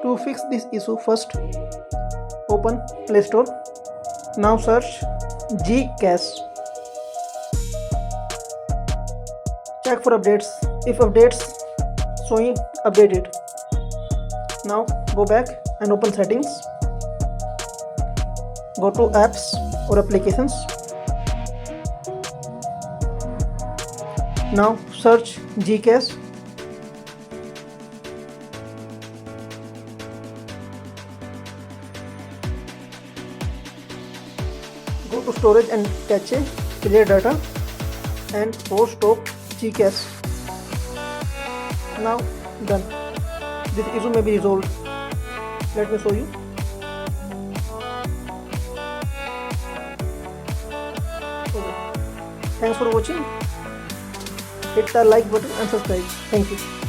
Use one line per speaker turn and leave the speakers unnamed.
To fix this issue, first open Play Store. Now search Gcash. Check for updates. If updates showing, update it. Now go back and open settings. Go to apps or applications. Now search Gcash. Go to storage and cache, clear data and force stop Gcash. Now done. This issue may be resolved. Let me show you. Okay. Thanks for watching. Hit the like button and subscribe. Thank you.